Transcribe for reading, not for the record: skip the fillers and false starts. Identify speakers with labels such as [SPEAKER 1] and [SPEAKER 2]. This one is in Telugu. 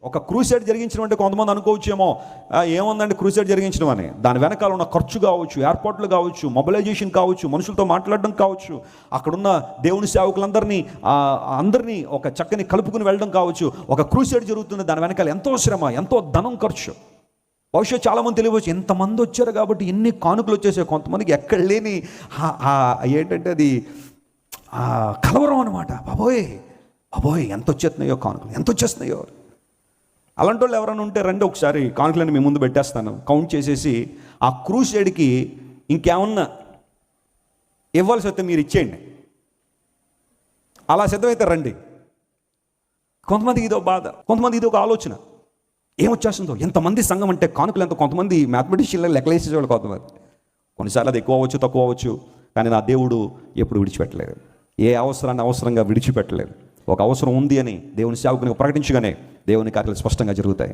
[SPEAKER 1] ఒక క్రూసైడ్ జరిగించడం అంటే కొంతమంది అనుకోవచ్చేమో ఏముందండి క్రూసైడ్ జరిగించడం అని. దాని వెనకాల ఉన్న ఖర్చు కావచ్చు, ఏర్పాట్లు కావచ్చు, మొబిలైజేషన్ కావచ్చు, మనుషులతో మాట్లాడడం కావచ్చు, అక్కడున్న దేవుని సేవకులందరినీ అందరినీ ఒక చక్కని కలుపుకుని వెళ్ళడం కావచ్చు. ఒక క్రూసైడ్ జరుగుతుంది, దాని వెనకాల ఎంతో శ్రమ, ఎంతో ధనం ఖర్చు. బహుశా చాలామంది తెలియవచ్చు, ఎంతమంది వచ్చారు కాబట్టి ఎన్ని కానుకలు వచ్చేసాయి. కొంతమందికి ఎక్కడ లేని ఏంటంటే అది కలవరం అనమాట. బాబోయ్ బాబోయ్ ఎంత వచ్చేస్తున్నాయో కానుకలు, ఎంత వచ్చేస్తున్నాయో. అలాంటి వాళ్ళు ఎవరైనా ఉంటే రండి, ఒకసారి కానుకలను మీ ముందు పెట్టేస్తాను. కౌంట్ చేసేసి ఆ క్రూసైడ్కి ఇంకేమన్నా ఇవ్వాల్సి వస్తే మీరు ఇచ్చేయండి. అలా సిద్ధమైతే రండి. కొంతమందికి ఇదో బాధ, కొంతమంది ఇది ఒక ఆలోచన, ఏమొచ్చేస్తుందో. ఎంతమంది సంఘం అంటే కానుకలు ఎంత. కొంతమంది మ్యాథమెటిషియన్లో లెక్కలేసేవాళ్ళు కొంతమంది. కొన్నిసార్లు అది ఎక్కువ అవ్వచ్చు, తక్కువ అవ్వచ్చు, కానీ నా దేవుడు ఎప్పుడు విడిచిపెట్టలేదు. ఏ అవసరాన్ని అవసరంగా విడిచిపెట్టలేదు. ఒక అవసరం ఉంది అని దేవుని సేవకునికి ప్రకటించగానే దేవుని కార్యాలు స్పష్టంగా జరుగుతాయి.